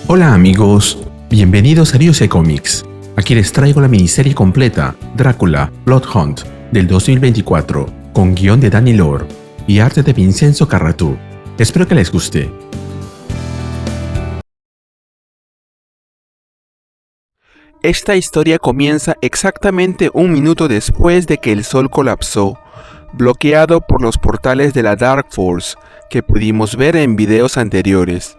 Hola amigos, bienvenidos a Ryusei Comics. Aquí les traigo la miniserie completa Drácula Blood Hunt del 2024 con guión de Danny Lore y arte de Vincenzo Carratù. Espero que les guste. Esta historia comienza exactamente un minuto después de que el sol colapsó, bloqueado por los portales de la Dark Force que pudimos ver en videos anteriores.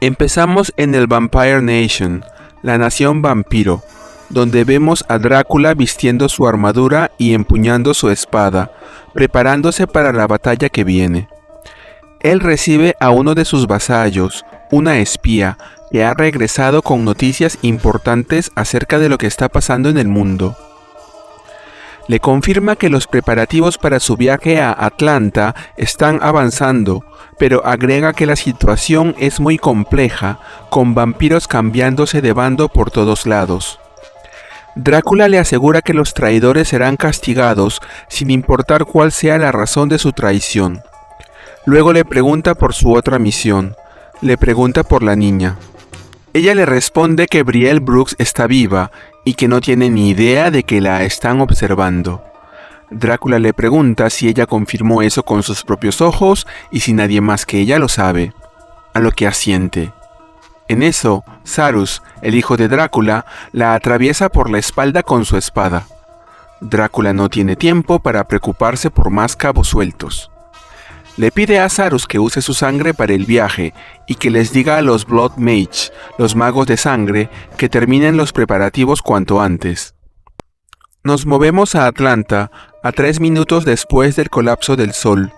Empezamos en el Vampire Nation, la nación vampiro, donde vemos a Drácula vistiendo su armadura y empuñando su espada, preparándose para la batalla que viene. Él recibe a uno de sus vasallos, una espía, que ha regresado con noticias importantes acerca de lo que está pasando en el mundo. Le confirma que los preparativos para su viaje a Atlanta están avanzando, pero agrega que la situación es muy compleja, con vampiros cambiándose de bando por todos lados. Drácula le asegura que los traidores serán castigados sin importar cuál sea la razón de su traición. Luego le pregunta por su otra misión, le pregunta por la niña. Ella le responde que Brielle Brooks está viva y que no tiene ni idea de que la están observando. Drácula le pregunta si ella confirmó eso con sus propios ojos y si nadie más que ella lo sabe, a lo que asiente. En eso, Sarus, el hijo de Drácula, la atraviesa por la espalda con su espada. Drácula no tiene tiempo para preocuparse por más cabos sueltos. Le pide a Sarus que use su sangre para el viaje y que les diga a los Blood Mage, los magos de sangre, que terminen los preparativos cuanto antes. Nos movemos a Atlanta, a 3 minutos después del colapso del sol.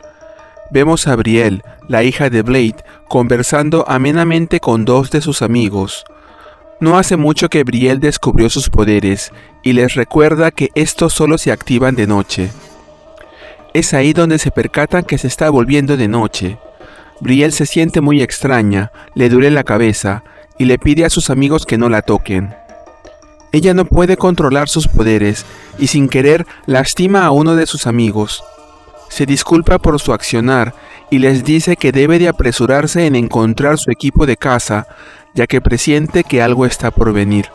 Vemos a Brielle, la hija de Blade, conversando amenamente con dos de sus amigos. No hace mucho que Brielle descubrió sus poderes y les recuerda que estos solo se activan de noche. Es ahí donde se percatan que se está volviendo de noche. Brielle se siente muy extraña, le duele la cabeza y le pide a sus amigos que no la toquen. Ella no puede controlar sus poderes y sin querer lastima a uno de sus amigos. Se disculpa por su accionar y les dice que debe de apresurarse en encontrar su equipo de caza, ya que presiente que algo está por venir.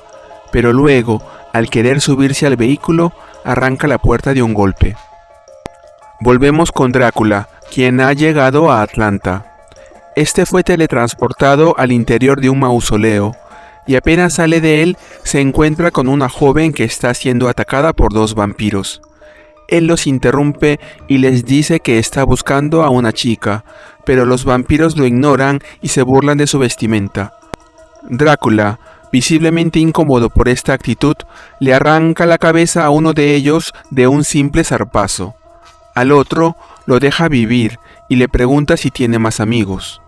Pero luego, al querer subirse al vehículo, arranca la puerta de un golpe. Volvemos con Drácula, quien ha llegado a Atlanta. Este fue teletransportado al interior de un mausoleo, y apenas sale de él, se encuentra con una joven que está siendo atacada por 2 vampiros. Él los interrumpe y les dice que está buscando a una chica, pero los vampiros lo ignoran y se burlan de su vestimenta. Drácula, visiblemente incómodo por esta actitud, le arranca la cabeza a uno de ellos de un simple zarpazo. Al otro lo deja vivir y le pregunta si tiene más amigos.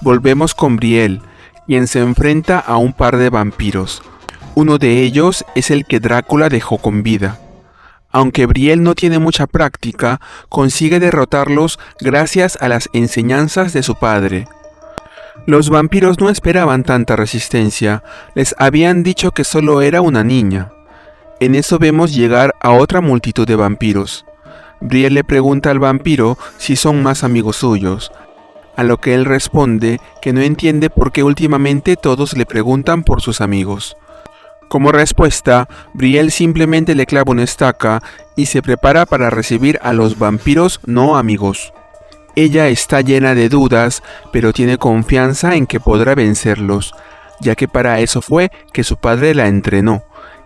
Volvemos con Brielle, quien se enfrenta a un par de vampiros. Uno de ellos es el que Drácula dejó con vida. Aunque Brielle no tiene mucha práctica, consigue derrotarlos gracias a las enseñanzas de su padre. Los vampiros no esperaban tanta resistencia, les habían dicho que solo era una niña. En eso vemos llegar a otra multitud de vampiros. Brielle le pregunta al vampiro si son más amigos suyos, a lo que él responde que no entiende por qué últimamente todos le preguntan por sus amigos. Como respuesta, Brielle simplemente le clava una estaca y se prepara para recibir a los vampiros no amigos. Ella está llena de dudas, pero tiene confianza en que podrá vencerlos, ya que para eso fue que su padre la entrenó,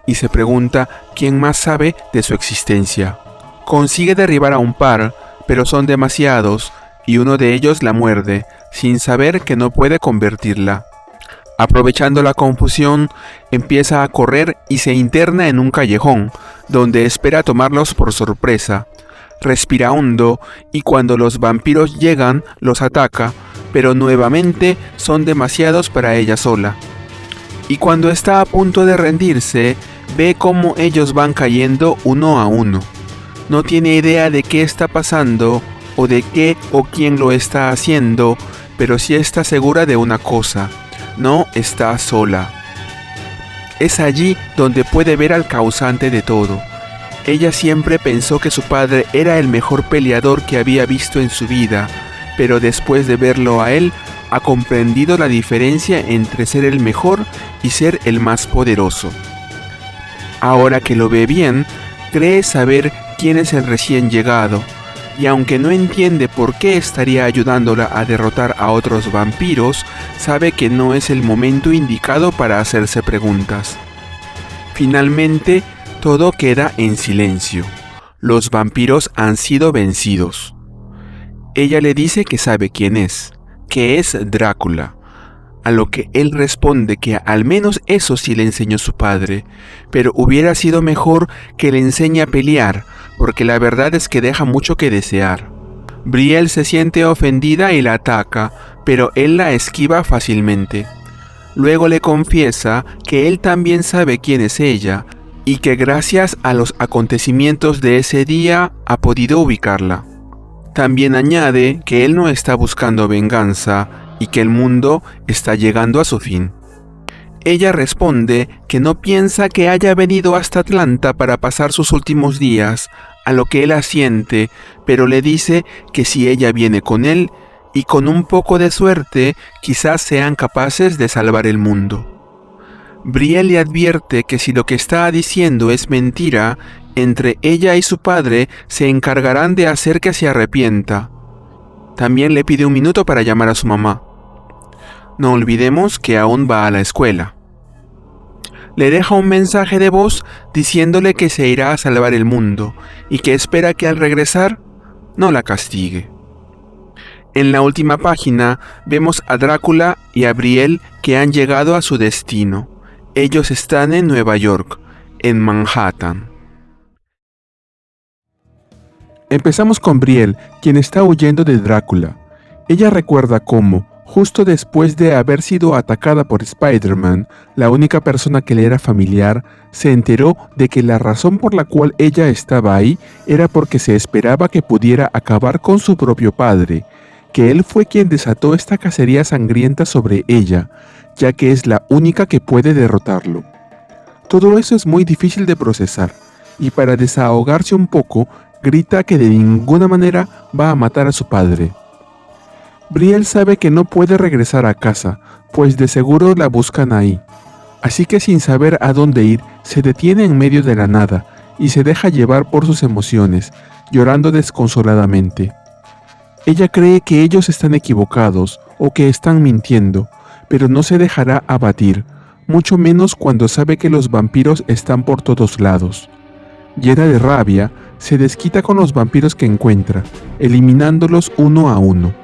y se pregunta quién más sabe de su existencia. Consigue derribar a un par, pero son demasiados, y uno de ellos la muerde, sin saber que no puede convertirla. Aprovechando la confusión, empieza a correr y se interna en un callejón, donde espera tomarlos por sorpresa. Respira hondo, y cuando los vampiros llegan, los ataca, pero nuevamente son demasiados para ella sola. Y cuando está a punto de rendirse, ve cómo ellos van cayendo uno a uno. No tiene idea de qué está pasando, o de qué o quién lo está haciendo, pero sí está segura de una cosa: no está sola. Es allí donde puede ver al causante de todo. Ella siempre pensó que su padre era el mejor peleador que había visto en su vida, pero después de verlo a él, ha comprendido la diferencia entre ser el mejor y ser el más poderoso. Ahora que lo ve bien, cree saber quién es el recién llegado, y aunque no entiende por qué estaría ayudándola a derrotar a otros vampiros, sabe que no es el momento indicado para hacerse preguntas. Finalmente, todo queda en silencio. Los vampiros han sido vencidos. Ella le dice que sabe quién es, que es Drácula, a lo que él responde que al menos eso sí le enseñó su padre, pero hubiera sido mejor que le enseñe a pelear, porque la verdad es que deja mucho que desear. Brielle se siente ofendida y la ataca, pero él la esquiva fácilmente. Luego le confiesa que él también sabe quién es ella, y que gracias a los acontecimientos de ese día ha podido ubicarla. También añade que él no está buscando venganza y que el mundo está llegando a su fin. Ella responde que no piensa que haya venido hasta Atlanta para pasar sus últimos días, a lo que él asiente, pero le dice que si ella viene con él, y con un poco de suerte, quizás sean capaces de salvar el mundo. Brielle le advierte que si lo que está diciendo es mentira, entre ella y su padre se encargarán de hacer que se arrepienta. También le pide un minuto para llamar a su mamá. No olvidemos que aún va a la escuela. Le deja un mensaje de voz diciéndole que se irá a salvar el mundo y que espera que al regresar no la castigue. En la última página vemos a Drácula y a Brielle que han llegado a su destino. Ellos están en Nueva York, en Manhattan. Empezamos con Brielle, quien está huyendo de Drácula. Ella recuerda cómo, justo después de haber sido atacada por Spider-Man, la única persona que le era familiar, se enteró de que la razón por la cual ella estaba ahí era porque se esperaba que pudiera acabar con su propio padre, que él fue quien desató esta cacería sangrienta sobre ella, ya que es la única que puede derrotarlo. Todo eso es muy difícil de procesar, y para desahogarse un poco, grita que de ninguna manera va a matar a su padre. Brielle sabe que no puede regresar a casa, pues de seguro la buscan ahí. Así que sin saber a dónde ir, se detiene en medio de la nada y se deja llevar por sus emociones, llorando desconsoladamente. Ella cree que ellos están equivocados o que están mintiendo, pero no se dejará abatir, mucho menos cuando sabe que los vampiros están por todos lados. Llena de rabia, se desquita con los vampiros que encuentra, eliminándolos uno a uno.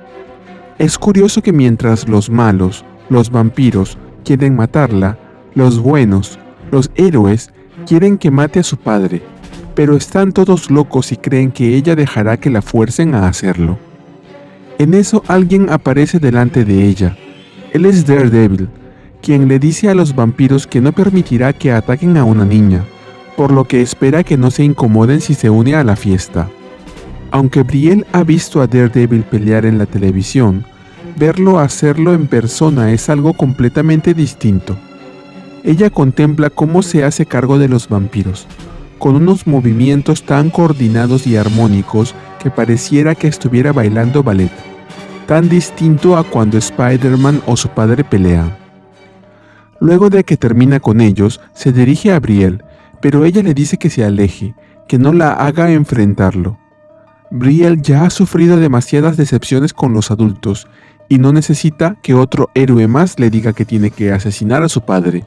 Es curioso que mientras los malos, los vampiros, quieren matarla, los buenos, los héroes, quieren que mate a su padre, pero están todos locos y creen que ella dejará que la fuercen a hacerlo. En eso alguien aparece delante de ella. Él es Daredevil, quien le dice a los vampiros que no permitirá que ataquen a una niña, por lo que espera que no se incomoden si se une a la fiesta. Aunque Brielle ha visto a Daredevil pelear en la televisión, verlo hacerlo en persona es algo completamente distinto. Ella contempla cómo se hace cargo de los vampiros, con unos movimientos tan coordinados y armónicos que pareciera que estuviera bailando ballet, tan distinto a cuando Spider-Man o su padre pelean. Luego de que termina con ellos, se dirige a Brielle, pero ella le dice que se aleje, que no la haga enfrentarlo. Brielle ya ha sufrido demasiadas decepciones con los adultos y no necesita que otro héroe más le diga que tiene que asesinar a su padre.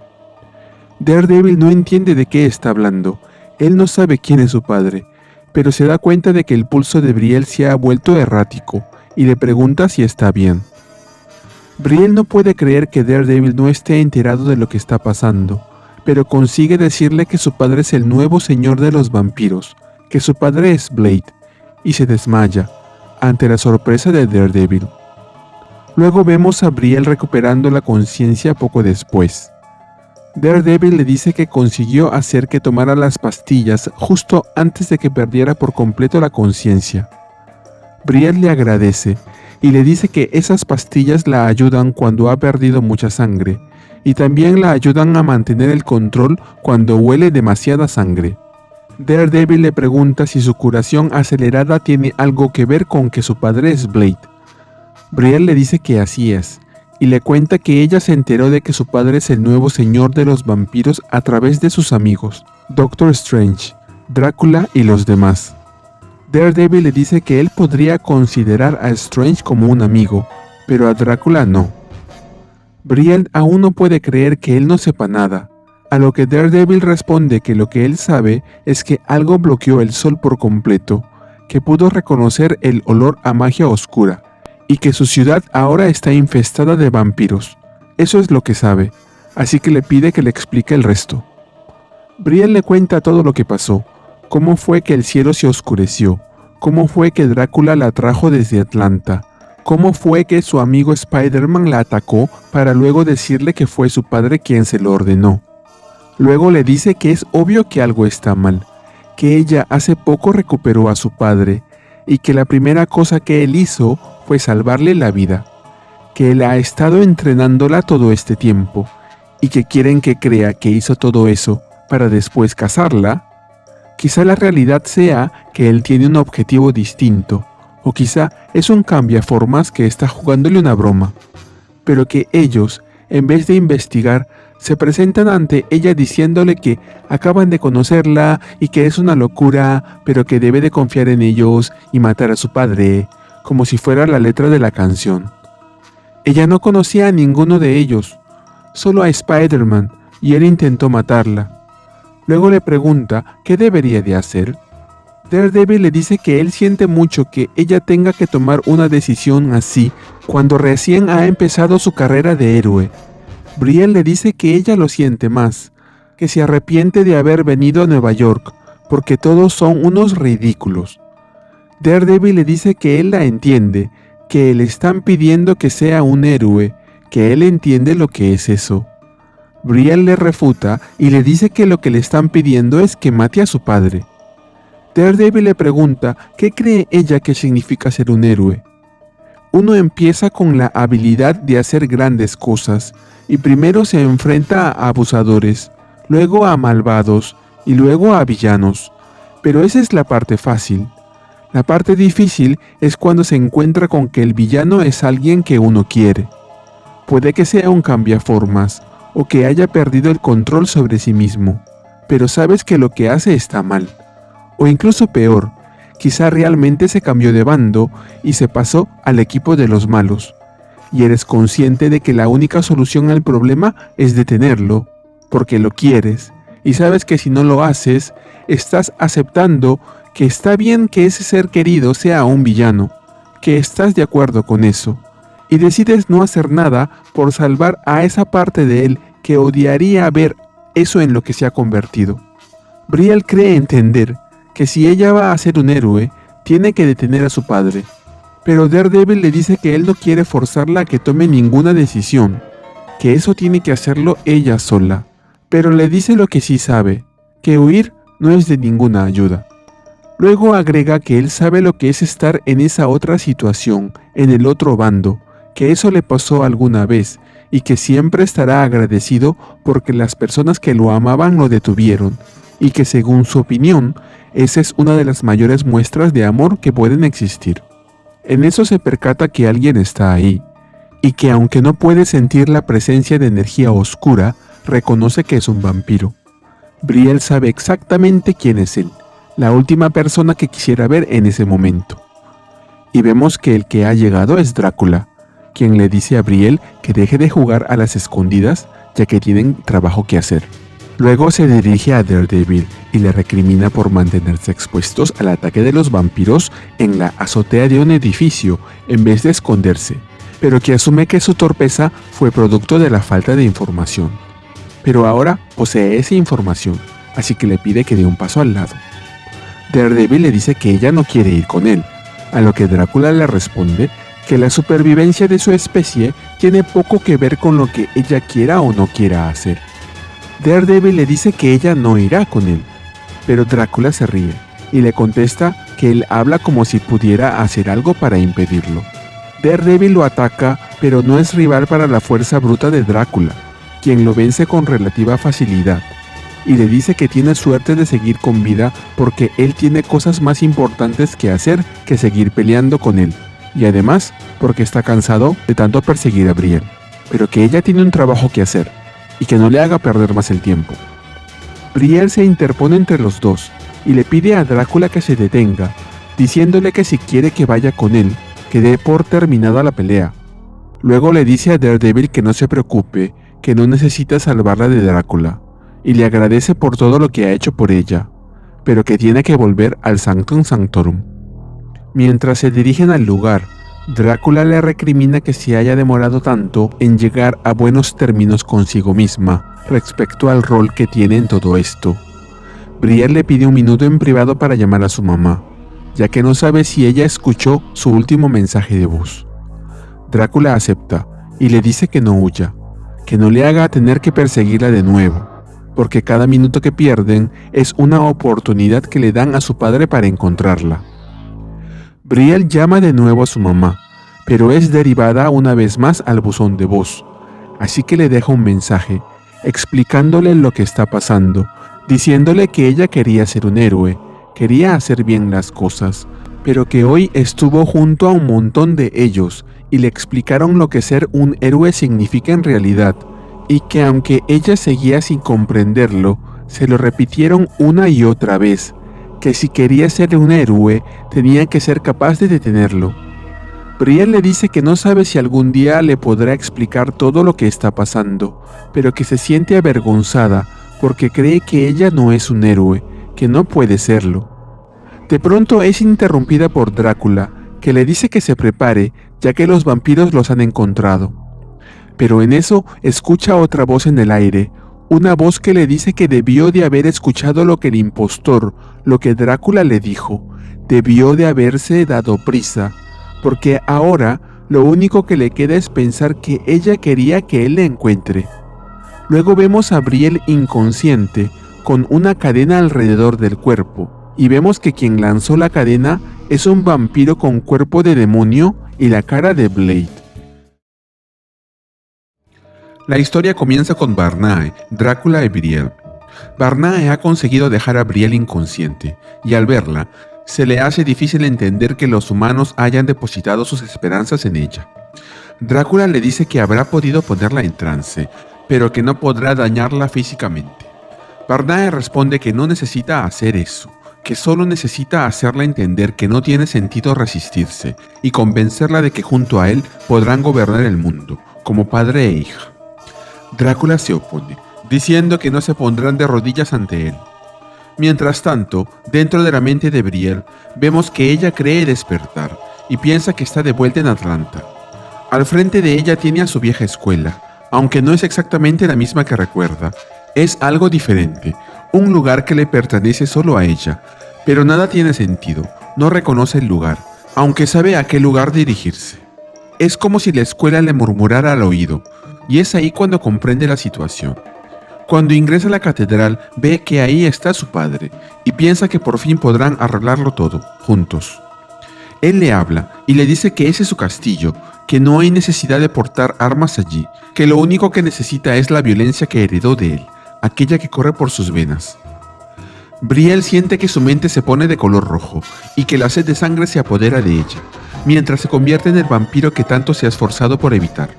Daredevil no entiende de qué está hablando. Él no sabe quién es su padre, pero se da cuenta de que el pulso de Brielle se ha vuelto errático y le pregunta si está bien. Brielle no puede creer que Daredevil no esté enterado de lo que está pasando, pero consigue decirle que su padre es el nuevo señor de los vampiros, que su padre es Blade, y se desmaya, ante la sorpresa de Daredevil. Luego vemos a Brielle recuperando la conciencia poco después. Daredevil le dice que consiguió hacer que tomara las pastillas justo antes de que perdiera por completo la conciencia. Brielle le agradece y le dice que esas pastillas la ayudan cuando ha perdido mucha sangre, y también la ayudan a mantener el control cuando huele demasiada sangre. Daredevil le pregunta si su curación acelerada tiene algo que ver con que su padre es Blade. Brielle le dice que así es, y le cuenta que ella se enteró de que su padre es el nuevo señor de los vampiros a través de sus amigos, Doctor Strange, Drácula y los demás. Daredevil le dice que él podría considerar a Strange como un amigo, pero a Drácula no. Brielle aún no puede creer que él no sepa nada, a lo que Daredevil responde que lo que él sabe es que algo bloqueó el sol por completo, que pudo reconocer el olor a magia oscura, y que su ciudad ahora está infestada de vampiros. Eso es lo que sabe, así que le pide que le explique el resto. Brielle le cuenta todo lo que pasó, cómo fue que el cielo se oscureció, cómo fue que Drácula la trajo desde Atlanta, cómo fue que su amigo Spider-Man la atacó para luego decirle que fue su padre quien se lo ordenó. Luego le dice que es obvio que algo está mal, que ella hace poco recuperó a su padre y que la primera cosa que él hizo fue salvarle la vida, que él ha estado entrenándola todo este tiempo y que quieren que crea que hizo todo eso para después casarla. Quizá la realidad sea que él tiene un objetivo distinto, o quizá es un cambiaformas que está jugándole una broma, pero que ellos, en vez de investigar, se presentan ante ella diciéndole que acaban de conocerla y que es una locura, pero que debe de confiar en ellos y matar a su padre, como si fuera la letra de la canción. Ella no conocía a ninguno de ellos, solo a Spider-Man, y él intentó matarla. Luego le pregunta qué debería de hacer. Daredevil le dice que él siente mucho que ella tenga que tomar una decisión así cuando recién ha empezado su carrera de héroe. Brielle le dice que ella lo siente más, que se arrepiente de haber venido a Nueva York, porque todos son unos ridículos. Daredevil le dice que él la entiende, que le están pidiendo que sea un héroe, que él entiende lo que es eso. Brielle le refuta y le dice que lo que le están pidiendo es que mate a su padre. Daredevil le pregunta qué cree ella que significa ser un héroe. Uno empieza con la habilidad de hacer grandes cosas y primero se enfrenta a abusadores, luego a malvados y luego a villanos. Pero esa es la parte fácil. La parte difícil es cuando se encuentra con que el villano es alguien que uno quiere. Puede que sea un cambiaformas o que haya perdido el control sobre sí mismo, pero sabes que lo que hace está mal. O incluso peor, quizá realmente se cambió de bando y se pasó al equipo de los malos. Y eres consciente de que la única solución al problema es detenerlo, porque lo quieres, y sabes que si no lo haces, estás aceptando que está bien que ese ser querido sea un villano, que estás de acuerdo con eso, y decides no hacer nada por salvar a esa parte de él que odiaría ver eso en lo que se ha convertido. Brielle cree entender que si ella va a ser un héroe, tiene que detener a su padre, pero Daredevil le dice que él no quiere forzarla a que tome ninguna decisión, que eso tiene que hacerlo ella sola, pero le dice lo que sí sabe, que huir no es de ninguna ayuda. Luego agrega que él sabe lo que es estar en esa otra situación, en el otro bando, que eso le pasó alguna vez y que siempre estará agradecido porque las personas que lo amaban lo detuvieron, y que según su opinión, esa es una de las mayores muestras de amor que pueden existir. En eso se percata que alguien está ahí, y que aunque no puede sentir la presencia de energía oscura, reconoce que es un vampiro. Brielle sabe exactamente quién es él, la última persona que quisiera ver en ese momento. Y vemos que el que ha llegado es Drácula, quien le dice a Brielle que deje de jugar a las escondidas, ya que tienen trabajo que hacer. Luego se dirige a Daredevil y le recrimina por mantenerse expuestos al ataque de los vampiros en la azotea de un edificio en vez de esconderse, pero que asume que su torpeza fue producto de la falta de información. Pero ahora posee esa información, así que le pide que dé un paso al lado. Daredevil le dice que ella no quiere ir con él, a lo que Drácula le responde que la supervivencia de su especie tiene poco que ver con lo que ella quiera o no quiera hacer. Daredevil le dice que ella no irá con él, pero Drácula se ríe y le contesta que él habla como si pudiera hacer algo para impedirlo. Daredevil lo ataca, pero no es rival para la fuerza bruta de Drácula, quien lo vence con relativa facilidad, y le dice que tiene suerte de seguir con vida porque él tiene cosas más importantes que hacer que seguir peleando con él, y además porque está cansado de tanto perseguir a Brielle. pero que ella tiene un trabajo que hacer y que no le haga perder más el tiempo. Brielle se interpone entre los dos y le pide a Drácula que se detenga, diciéndole que si quiere que vaya con él, que dé por terminada la pelea. Luego le dice a Daredevil que no se preocupe, que no necesita salvarla de Drácula, y le agradece por todo lo que ha hecho por ella, pero que tiene que volver al Sanctum Sanctorum. Mientras se dirigen al lugar, Drácula le recrimina que se haya demorado tanto en llegar a buenos términos consigo misma respecto al rol que tiene en todo esto. Brielle le pide un minuto en privado para llamar a su mamá, ya que no sabe si ella escuchó su último mensaje de voz. Drácula acepta y le dice que no huya, que no le haga tener que perseguirla de nuevo, porque cada minuto que pierden es una oportunidad que le dan a su padre para encontrarla. Brielle llama de nuevo a su mamá, pero es derivada una vez más al buzón de voz, así que le deja un mensaje, explicándole lo que está pasando, diciéndole que ella quería ser un héroe, quería hacer bien las cosas, pero que hoy estuvo junto a un montón de ellos y le explicaron lo que ser un héroe significa en realidad, y que aunque ella seguía sin comprenderlo, se lo repitieron una y otra vez, que si quería ser un héroe, tenía que ser capaz de detenerlo. Brielle le dice que no sabe si algún día le podrá explicar todo lo que está pasando, pero que se siente avergonzada porque cree que ella no es un héroe, que no puede serlo. De pronto es interrumpida por Drácula, que le dice que se prepare, ya que los vampiros los han encontrado. Pero en eso escucha otra voz en el aire, una voz que le dice que debió de haber escuchado lo que el impostor, lo que Drácula le dijo, debió de haberse dado prisa, porque ahora lo único que le queda es pensar que ella quería que él la encuentre. Luego vemos a Brielle inconsciente, con una cadena alrededor del cuerpo, y vemos que quien lanzó la cadena es un vampiro con cuerpo de demonio y la cara de Blade. La historia comienza con Barnae, Drácula y Brielle. Barnae ha conseguido dejar a Brielle inconsciente, y al verla, se le hace difícil entender que los humanos hayan depositado sus esperanzas en ella. Drácula le dice que habrá podido ponerla en trance, pero que no podrá dañarla físicamente. Barnae responde que no necesita hacer eso, que solo necesita hacerla entender que no tiene sentido resistirse, y convencerla de que junto a él podrán gobernar el mundo, como padre e hija. Drácula se opone, diciendo que no se pondrán de rodillas ante él. Mientras tanto, dentro de la mente de Brielle, vemos que ella cree despertar y piensa que está de vuelta en Atlanta. Al frente de ella tiene a su vieja escuela, aunque no es exactamente la misma que recuerda, es algo diferente, un lugar que le pertenece solo a ella, pero nada tiene sentido, no reconoce el lugar, aunque sabe a qué lugar dirigirse. Es como si la escuela le murmurara al oído, y es ahí cuando comprende la situación. Cuando ingresa a la catedral, ve que ahí está su padre, y piensa que por fin podrán arreglarlo todo, juntos. Él le habla y le dice que ese es su castillo, que no hay necesidad de portar armas allí, que lo único que necesita es la violencia que heredó de él, aquella que corre por sus venas. Brielle siente que su mente se pone de color rojo, y que la sed de sangre se apodera de ella, mientras se convierte en el vampiro que tanto se ha esforzado por evitar.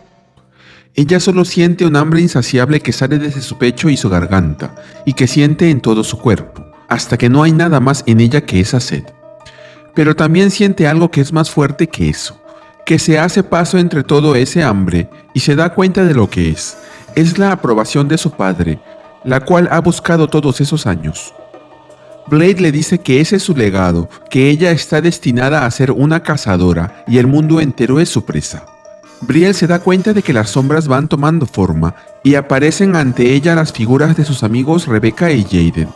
Ella solo siente un hambre insaciable que sale desde su pecho y su garganta, y que siente en todo su cuerpo, hasta que no hay nada más en ella que esa sed. Pero también siente algo que es más fuerte que eso, que se hace paso entre todo ese hambre y se da cuenta de lo que es la aprobación de su padre, la cual ha buscado todos esos años. Blade le dice que ese es su legado, que ella está destinada a ser una cazadora y el mundo entero es su presa. Brielle se da cuenta de que las sombras van tomando forma y aparecen ante ella las figuras de sus amigos Rebecca y Jaden.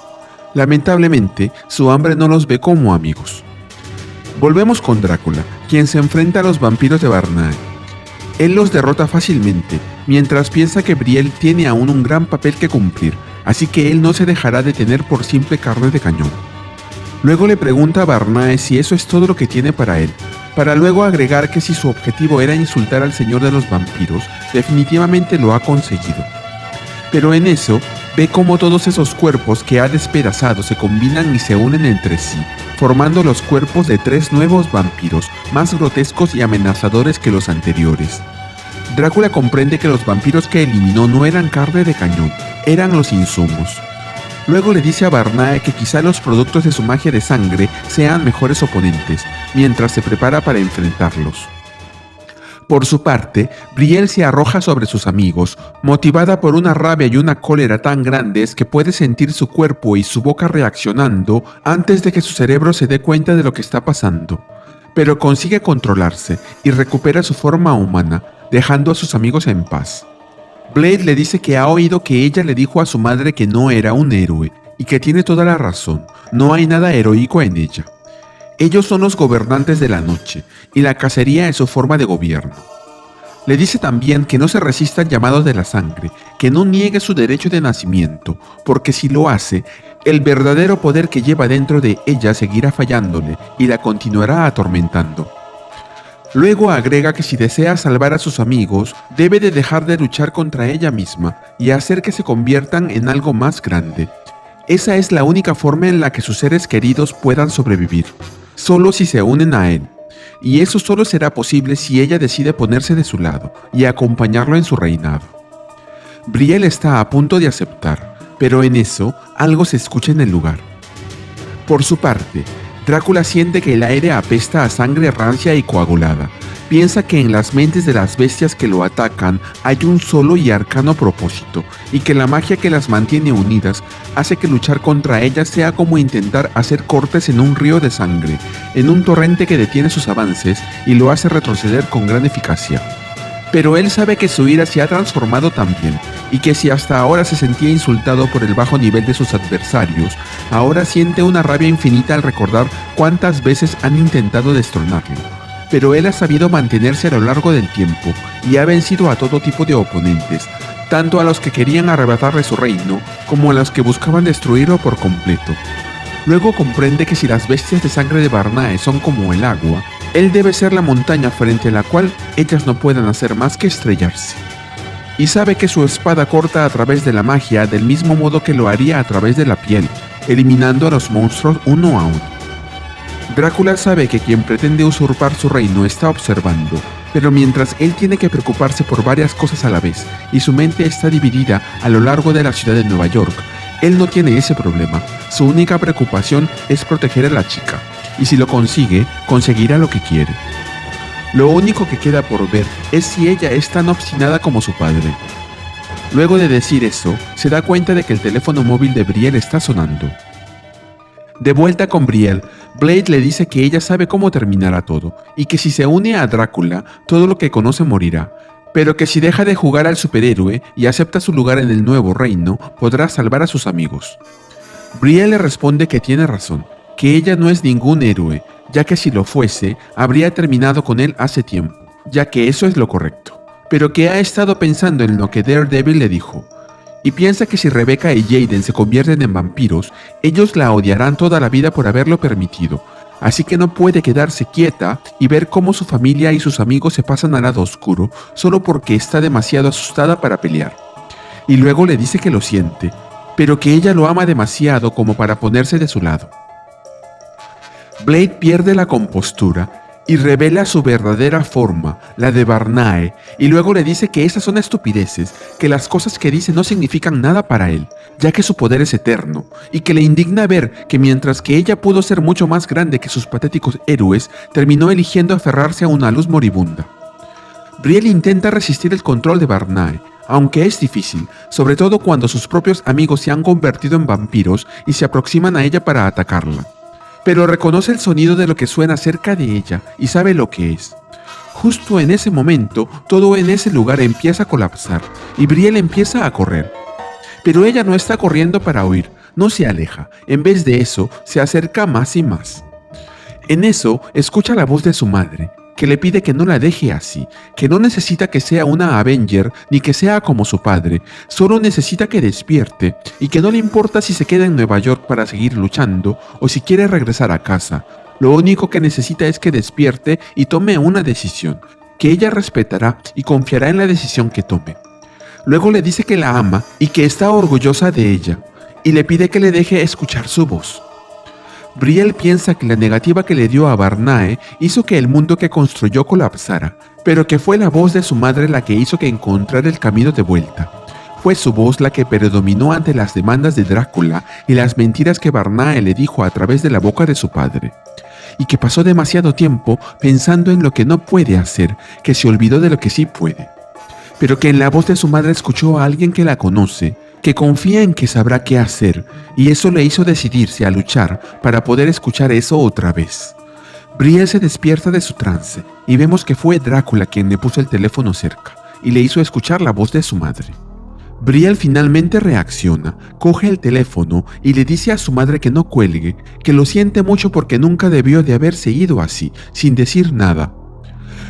Lamentablemente, su hambre no los ve como amigos. Volvemos con Drácula, quien se enfrenta a los vampiros de Barnae. Él los derrota fácilmente, mientras piensa que Brielle tiene aún un gran papel que cumplir, así que él no se dejará detener por simple carne de cañón. Luego le pregunta a Barnae si eso es todo lo que tiene para él, para luego agregar que si su objetivo era insultar al señor de los vampiros, definitivamente lo ha conseguido. Pero en eso, ve cómo todos esos cuerpos que ha despedazado se combinan y se unen entre sí, formando los cuerpos de 3 nuevos vampiros, más grotescos y amenazadores que los anteriores. Drácula comprende que los vampiros que eliminó no eran carne de cañón, eran los insumos. Luego le dice a Varnae que quizá los productos de su magia de sangre sean mejores oponentes, mientras se prepara para enfrentarlos. Por su parte, Brielle se arroja sobre sus amigos, motivada por una rabia y una cólera tan grandes que puede sentir su cuerpo y su boca reaccionando antes de que su cerebro se dé cuenta de lo que está pasando. Pero consigue controlarse y recupera su forma humana, dejando a sus amigos en paz. Blade le dice que ha oído que ella le dijo a su madre que no era un héroe, y que tiene toda la razón, no hay nada heroico en ella. Ellos son los gobernantes de la noche, y la cacería es su forma de gobierno. Le dice también que no se resista al llamado de la sangre, que no niegue su derecho de nacimiento, porque si lo hace, el verdadero poder que lleva dentro de ella seguirá fallándole y la continuará atormentando. Luego agrega que si desea salvar a sus amigos, debe de dejar de luchar contra ella misma y hacer que se conviertan en algo más grande. Esa es la única forma en la que sus seres queridos puedan sobrevivir, solo si se unen a él. Y eso solo será posible si ella decide ponerse de su lado y acompañarlo en su reinado. Brielle está a punto de aceptar, pero en eso algo se escucha en el lugar. Por su parte, Drácula siente que el aire apesta a sangre rancia y coagulada. Piensa que en las mentes de las bestias que lo atacan hay un solo y arcano propósito, y que la magia que las mantiene unidas hace que luchar contra ellas sea como intentar hacer cortes en un río de sangre, en un torrente que detiene sus avances y lo hace retroceder con gran eficacia. Pero él sabe que su ira se ha transformado también, y que si hasta ahora se sentía insultado por el bajo nivel de sus adversarios, ahora siente una rabia infinita al recordar cuántas veces han intentado destronarlo. Pero él ha sabido mantenerse a lo largo del tiempo y ha vencido a todo tipo de oponentes, tanto a los que querían arrebatarle su reino como a los que buscaban destruirlo por completo. Luego comprende que si las bestias de sangre de Varnae son como el agua, él debe ser la montaña frente a la cual ellas no puedan hacer más que estrellarse. Y sabe que su espada corta a través de la magia del mismo modo que lo haría a través de la piel, eliminando a los monstruos uno a uno. Drácula sabe que quien pretende usurpar su reino está observando, pero mientras él tiene que preocuparse por varias cosas a la vez y su mente está dividida a lo largo de la ciudad de Nueva York, él no tiene ese problema. Su única preocupación es proteger a la chica, y si lo consigue, conseguirá lo que quiere. Lo único que queda por ver es si ella es tan obstinada como su padre. Luego de decir eso, se da cuenta de que el teléfono móvil de Brielle está sonando. De vuelta con Brielle, Blade le dice que ella sabe cómo terminará todo, y que si se une a Drácula, todo lo que conoce morirá, pero que si deja de jugar al superhéroe y acepta su lugar en el nuevo reino, podrá salvar a sus amigos. Brielle le responde que tiene razón, que ella no es ningún héroe, ya que si lo fuese, habría terminado con él hace tiempo, ya que eso es lo correcto, pero que ha estado pensando en lo que Daredevil le dijo, y piensa que si Rebecca y Jaden se convierten en vampiros, ellos la odiarán toda la vida por haberlo permitido, así que no puede quedarse quieta y ver cómo su familia y sus amigos se pasan al lado oscuro solo porque está demasiado asustada para pelear. Y luego le dice que lo siente, pero que ella lo ama demasiado como para ponerse de su lado. Blade pierde la compostura y revela su verdadera forma, la de Varnae, y luego le dice que esas son estupideces, que las cosas que dice no significan nada para él, ya que su poder es eterno, y que le indigna ver que mientras que ella pudo ser mucho más grande que sus patéticos héroes, terminó eligiendo aferrarse a una luz moribunda. Brielle intenta resistir el control de Varnae, aunque es difícil, sobre todo cuando sus propios amigos se han convertido en vampiros y se aproximan a ella para atacarla. Pero reconoce el sonido de lo que suena cerca de ella y sabe lo que es. Justo en ese momento, todo en ese lugar empieza a colapsar y Brielle empieza a correr. Pero ella no está corriendo para huir, no se aleja, en vez de eso, se acerca más y más. En eso, escucha la voz de su madre, que le pide que no la deje así, que no necesita que sea una Avenger ni que sea como su padre, solo necesita que despierte y que no le importa si se queda en Nueva York para seguir luchando o si quiere regresar a casa. Lo único que necesita es que despierte y tome una decisión, que ella respetará y confiará en la decisión que tome. Luego le dice que la ama y que está orgullosa de ella, y le pide que le deje escuchar su voz. Brielle piensa que la negativa que le dio a Varnae hizo que el mundo que construyó colapsara, pero que fue la voz de su madre la que hizo que encontrara el camino de vuelta. Fue su voz la que predominó ante las demandas de Drácula y las mentiras que Barnae le dijo a través de la boca de su padre. Y que pasó demasiado tiempo pensando en lo que no puede hacer, que se olvidó de lo que sí puede. Pero que en la voz de su madre escuchó a alguien que la conoce, que confía en que sabrá qué hacer, y eso le hizo decidirse a luchar para poder escuchar eso otra vez. Brielle se despierta de su trance, y vemos que fue Drácula quien le puso el teléfono cerca, y le hizo escuchar la voz de su madre. Brielle finalmente reacciona, coge el teléfono y le dice a su madre que no cuelgue, que lo siente mucho porque nunca debió de haberse ido así, sin decir nada.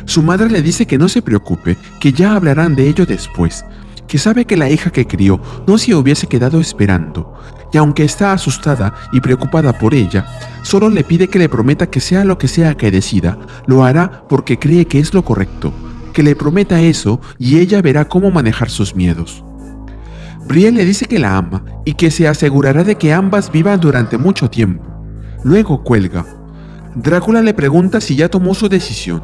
Su madre le dice que no se preocupe, que ya hablarán de ello después, que sabe que la hija que crió no se hubiese quedado esperando, y aunque está asustada y preocupada por ella, solo le pide que le prometa que sea lo que sea que decida, lo hará porque cree que es lo correcto, que le prometa eso y ella verá cómo manejar sus miedos. Brielle le dice que la ama y que se asegurará de que ambas vivan durante mucho tiempo. Luego cuelga. Drácula le pregunta si ya tomó su decisión.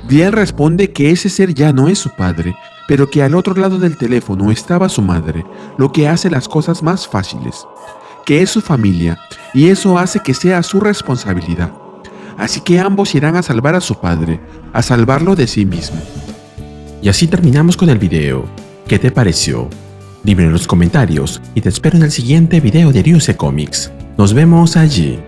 Brielle responde que ese ser ya no es su padre, pero que al otro lado del teléfono estaba su madre, lo que hace las cosas más fáciles, que es su familia, y eso hace que sea su responsabilidad. Así que ambos irán a salvar a su padre, a salvarlo de sí mismo. Y así terminamos con el video. ¿Qué te pareció? Dime en los comentarios y te espero en el siguiente video de Ryusei Comics. Nos vemos allí.